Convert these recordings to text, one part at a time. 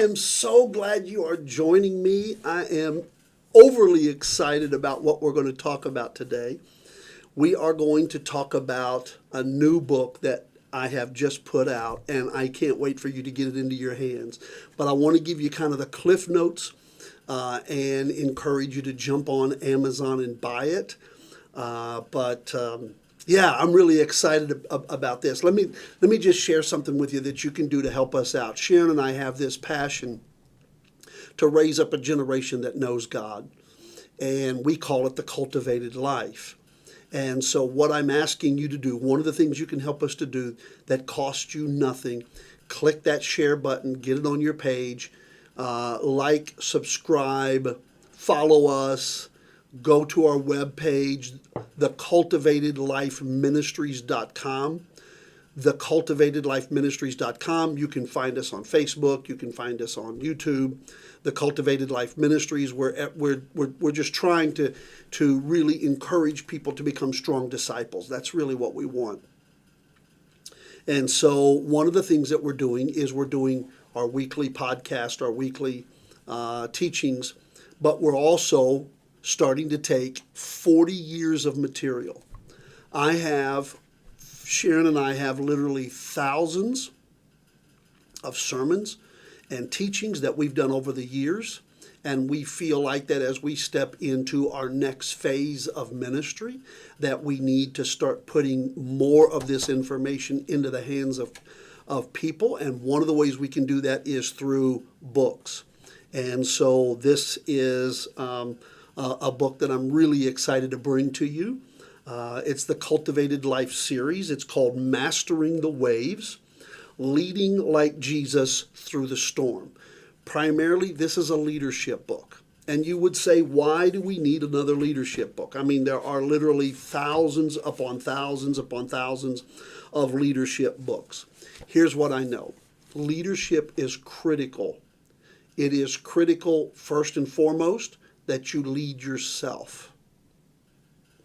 am so glad you are joining me. I am overly excited about what we're going to talk about today. We are going to talk about a new book that I have just put out, and I can't wait for you to get it into your hands. But I want to give you kind of the cliff notes and encourage you to jump on Amazon and buy it. Yeah, I'm really excited about this. Let me just share something with you that you can do to help us out. Sharon and I have this passion to raise up a generation that knows God, and we call it the Cultivated Life. And so what I'm asking you to do, one of the things you can help us to do that costs you nothing, click that share button, get it on your page, like, subscribe, follow us, go to our webpage, thecultivatedlifeministries.com. Thecultivatedlifeministries.com. You can find us on Facebook. You can find us on YouTube. The Cultivated Life Ministries. We're just trying to really encourage people to become strong disciples. That's really what we want. And so one of the things that we're doing is we're doing our weekly podcast, our weekly teachings, but we're also starting to take 40 years of material. Sharon and I have literally thousands of sermons and teachings that we've done over the years. And we feel like that as we step into our next phase of ministry, that we need to start putting more of this information into the hands of people. And one of the ways we can do that is through books. And so this is a book that I'm really excited to bring to you. It's the Cultivated Life series. It's called Mastering the Waves, Leading Like Jesus Through the Storm. Primarily, this is a leadership book. And you would say, why do we need another leadership book? I mean, there are literally thousands upon thousands upon thousands of leadership books. Here's what I know. Leadership is critical. It is critical, first and foremost, that you lead yourself.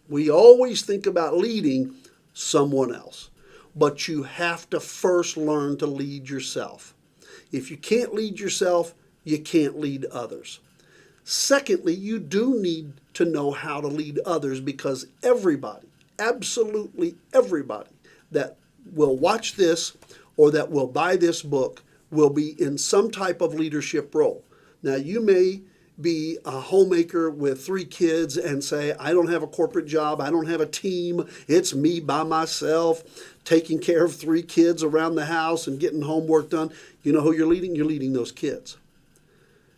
We always think about leading someone else, but you have to first learn to lead yourself. If you can't lead yourself, you can't lead others. Secondly, you do need to know how to lead others, because everybody, absolutely everybody that will watch this or that will buy this book will be in some type of leadership role. Now, you may be a homemaker with 3 kids and say, I don't have a corporate job, I don't have a team, it's me by myself, taking care of 3 kids around the house and getting homework done. You know who you're leading? You're leading those kids.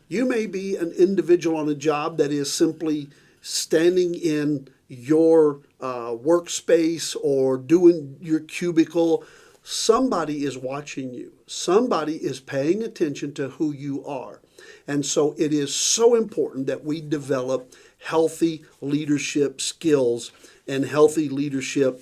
You may be an individual on a job that is simply standing in your workspace or doing your cubicle. Somebody is watching you. Somebody is paying attention to who you are. And so it is so important that we develop healthy leadership skills and healthy leadership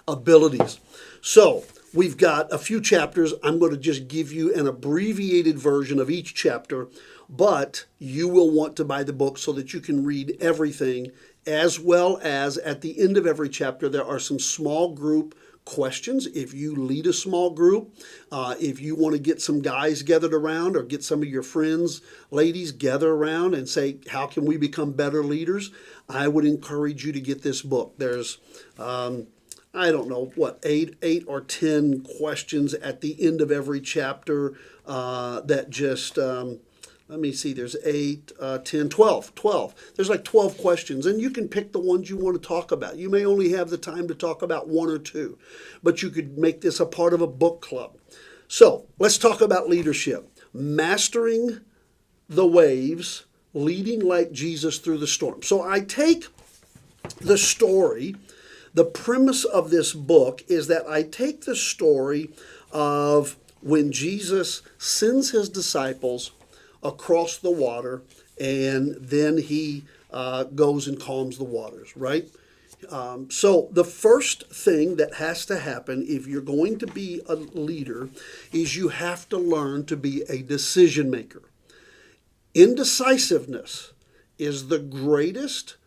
abilities. So we've got a few chapters. I'm going to just give you an abbreviated version of each chapter, but you will want to buy the book so that you can read everything, as well as at the end of every chapter, there are some small group questions. If you lead a small group, if you want to get some guys gathered around or get some of your friends, ladies, gather around and say, how can we become better leaders? I would encourage you to get this book. There's, I don't know, 8 or 10 questions at the end of every chapter that just, let me see, there's 8, 10, 12. There's like 12 questions, and you can pick the ones you want to talk about. You may only have the time to talk about 1 or 2, but you could make this a part of a book club. So let's talk about leadership. Mastering the waves, leading like Jesus through the storm. So I take the story, the premise of this book is that I take the story of when Jesus sends his disciples across the water, and then he goes and calms the waters, right? So the first thing that has to happen if you're going to be a leader is you have to learn to be a decision maker. Indecisiveness is the greatest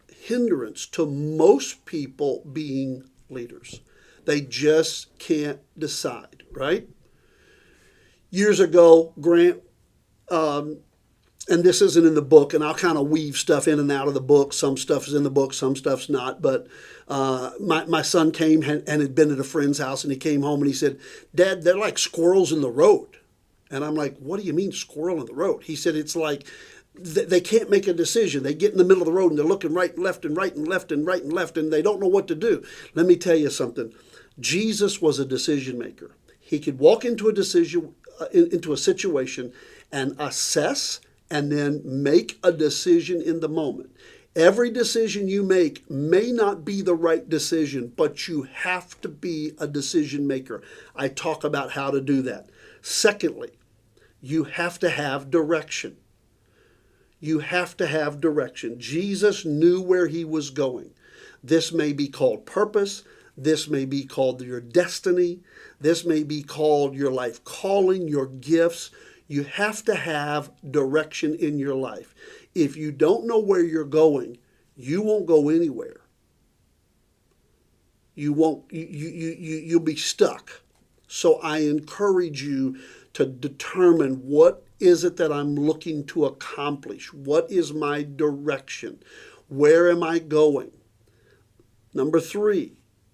hindrance to most people being leaders. They just can't decide, right? Years ago, Grant, and this isn't in the book, and I'll kind of weave stuff in and out of the book. Some stuff is in the book, some stuff's not. But my son came and had been at a friend's house, and he came home and he said, "Dad, they're like squirrels in the road." And I'm like, "What do you mean squirrel in the road?" He said, "It's like they can't make a decision. They get in the middle of the road and they're looking right and left and right and left and right and left, and they don't know what to do." Let me tell you something. Jesus was a decision maker. He could walk into into a situation and assess and then make a decision in the moment. Every decision you make may not be the right decision, but you have to be a decision maker. I talk about how to do that. Secondly, you have to have direction. You have to have direction. Jesus knew where he was going. This may be called purpose. This may be called your destiny. This may be called your life calling, your gifts. You have to have direction in your life. If you don't know where you're going, you won't go anywhere. You'll be stuck. So I encourage you to determine, what is it that I'm looking to accomplish? What is my direction? Where am I going? Number 3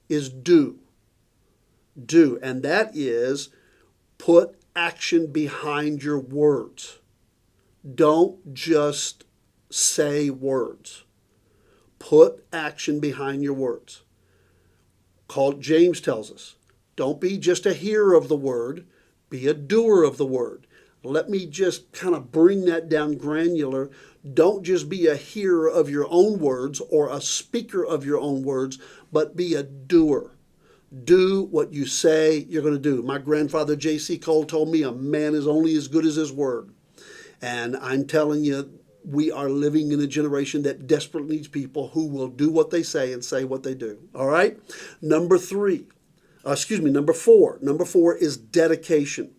is do. Do, and that is put action behind your words. Don't just say words. Put action behind your words. James tells us, don't be just a hearer of the word, be a doer of the word. Let me just kind of bring that down granular. Don't just be a hearer of your own words or a speaker of your own words, but be a doer. Do what you say you're going to do. My grandfather, J.C. Cole, told me a man is only as good as his word. And I'm telling you, we are living in a generation that desperately needs people who will do what they say and say what they do. All right? Number 4. Number 4 is dedication.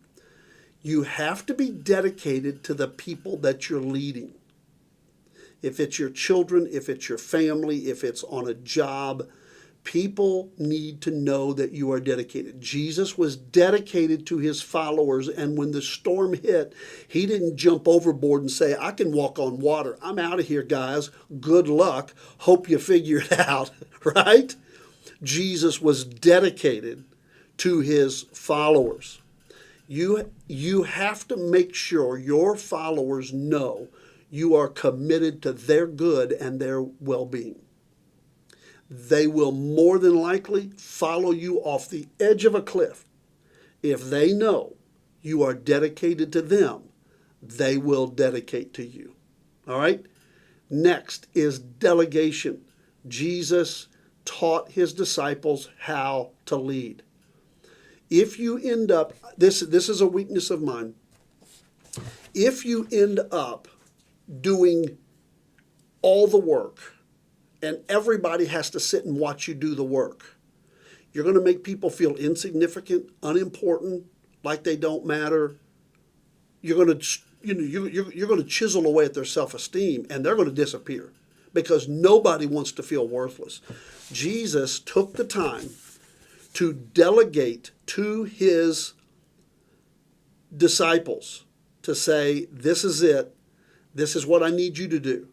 You have to be dedicated to the people that you're leading. If it's your children, if it's your family, if it's on a job, people need to know that you are dedicated. Jesus was dedicated to his followers, and when the storm hit, he didn't jump overboard and say, "I can walk on water. I'm out of here, guys. Good luck. Hope you figure it out." Right? Jesus was dedicated to his followers. You have to make sure your followers know you are committed to their good and their well-being. They will more than likely follow you off the edge of a cliff. If they know you are dedicated to them, they will dedicate to you. All right? Next is delegation. Jesus taught his disciples how to lead. If you end up, this is a weakness of mine, if you end up doing all the work and everybody has to sit and watch you do the work, you're going to make people feel insignificant, unimportant, like they don't matter. You're going to, you're going to chisel away at their self-esteem, and they're going to disappear because nobody wants to feel worthless. Jesus took the time to delegate to his disciples to say, "This is it. This is what I need you to do."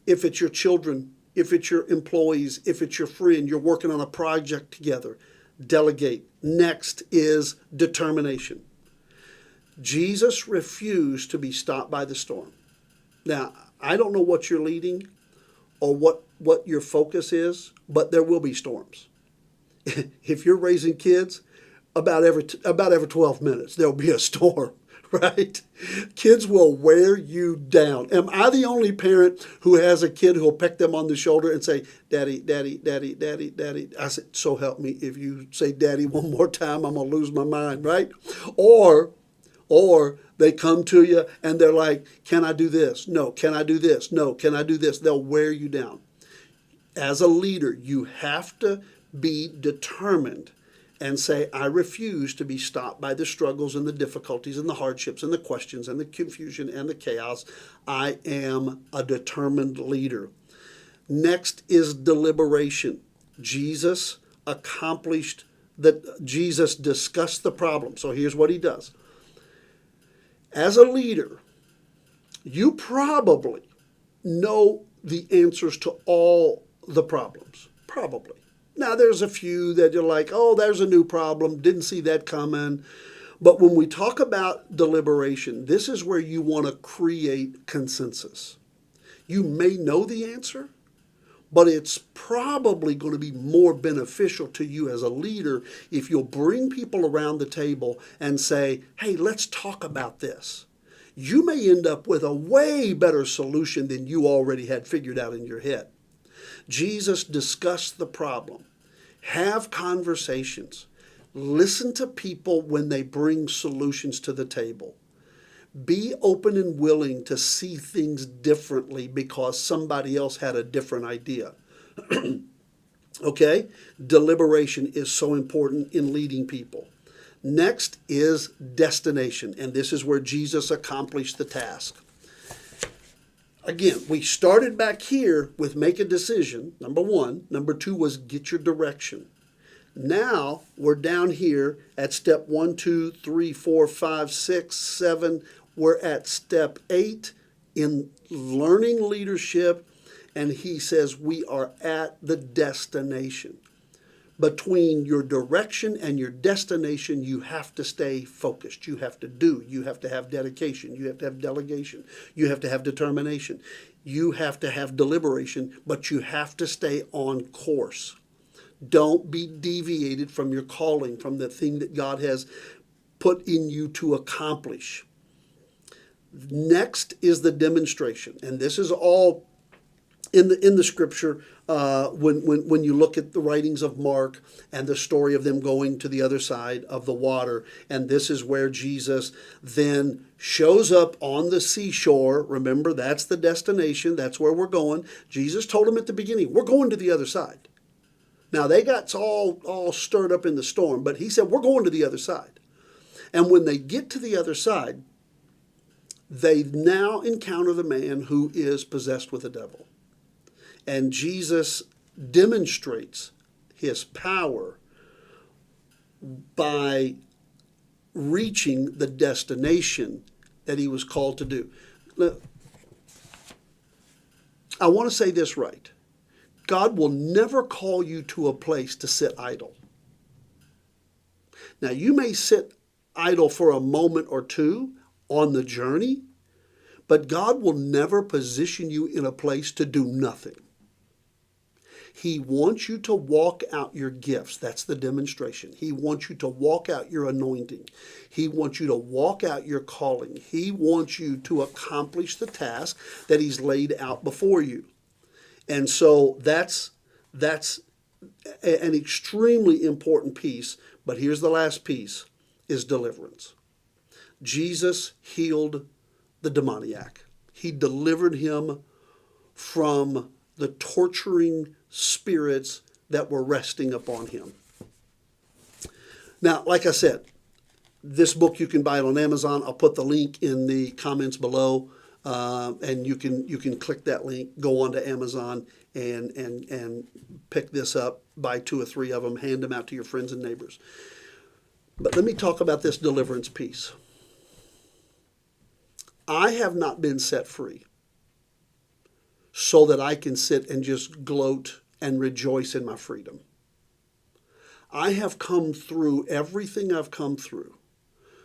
If it's your children, if it's your employees, if it's your friend, you're working on a project together, delegate. Next is determination. Jesus refused to be stopped by the storm. Now, I don't know what you're leading or what your focus is, but there will be storms. If you're raising kids, about every 12 minutes, there'll be a storm, right? Kids will wear you down. Am I the only parent who has a kid who will peck them on the shoulder and say, "Daddy, daddy, daddy, daddy, daddy"? I said, "So help me, if you say daddy one more time, I'm going to lose my mind," right? Or they come to you and they're like, "Can I do this? No. Can I do this? No. Can I do this?" They'll wear you down. As a leader, you have to be determined and say, "I refuse to be stopped by the struggles and the difficulties and the hardships and the questions and the confusion and the chaos. I am a determined leader." Next is deliberation. Jesus discussed the problem. So here's what he does. As a leader, you probably know the answers to all the problems. Probably. Now, there's a few that you're like, oh, there's a new problem, didn't see that coming. But when we talk about deliberation, this is where you want to create consensus. You may know the answer, but it's probably going to be more beneficial to you as a leader if you'll bring people around the table and say, hey, let's talk about this. You may end up with a way better solution than you already had figured out in your head. Jesus discussed the problem. Have conversations. Listen to people when they bring solutions to the table. Be open and willing to see things differently because somebody else had a different idea. Okay? Deliberation is so important in leading people. Next is destination, and this is where Jesus accomplished the task. Again, we started back here with make a decision, number one. Number two was get your direction. Now we're down here at step 1, 2, 3, 4, 5, 6, 7. We're at step 8 in learning leadership, and he says we are at the destination. Between your direction and your destination, you have to stay focused. You have to do. You have to have dedication. You have to have delegation. You have to have determination. You have to have deliberation, but you have to stay on course. Don't be deviated from your calling, from the thing that God has put in you to accomplish. Next is the demonstration, and this is all in the scripture. When you look at the writings of Mark and the story of them going to the other side of the water, and this is where Jesus then shows up on the seashore. Remember, that's the destination. That's where we're going. Jesus told them at the beginning, we're going to the other side. Now, they got all stirred up in the storm, but he said, we're going to the other side. And when they get to the other side, they now encounter the man who is possessed with a devil. And Jesus demonstrates his power by reaching the destination that he was called to do. I want to say this right. God will never call you to a place to sit idle. Now, you may sit idle for a moment or two on the journey, but God will never position you in a place to do nothing. He wants you to walk out your gifts. That's the demonstration. He wants you to walk out your anointing. He wants you to walk out your calling. He wants you to accomplish the task that he's laid out before you. And so that's an extremely important piece. But here's the last piece, is deliverance. Jesus healed the demoniac. He delivered him from the torturing spirits that were resting upon him. Now, like I said, this book, you can buy it on Amazon. I'll put the link in the comments below, and you can click that link, go on to Amazon, and pick this up, buy 2 or 3 of them, hand them out to your friends and neighbors. But let me talk about this deliverance piece. I have not been set free so that I can sit and just gloat and rejoice in my freedom. I have come through everything I've come through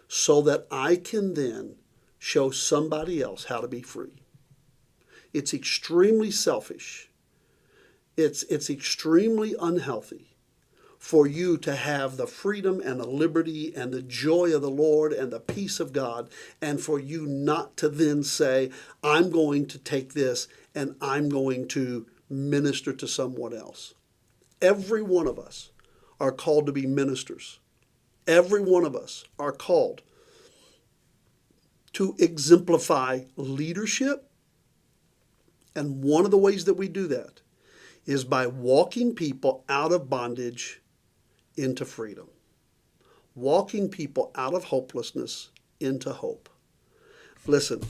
so that I can then show somebody else how to be free. It's extremely selfish. It's extremely unhealthy for you to have the freedom and the liberty and the joy of the Lord and the peace of God, and for you not to then say, I'm going to take this and I'm going to minister to someone else. Every one of us are called to be ministers. Every one of us are called to exemplify leadership. And one of the ways that we do that is by walking people out of bondage into freedom. Walking people out of hopelessness into hope. Listen,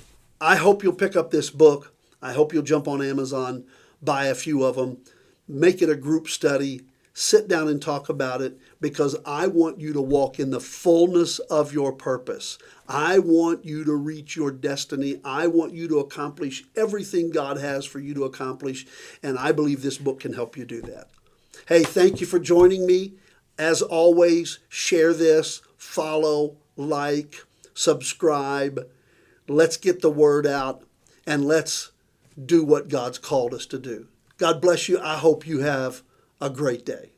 I hope you'll pick up this book. I hope you'll jump on Amazon, buy a few of them, make it a group study. sit down and talk about it, because I want you to walk in the fullness of your purpose. I want you to reach your destiny. I want you to accomplish everything God has for you to accomplish, and I believe this book can help you do that. Hey, thank you for joining me. As always, share this, follow, like, subscribe. Let's get the word out, and let's do what God's called us to do. God bless you. I hope you have a great day.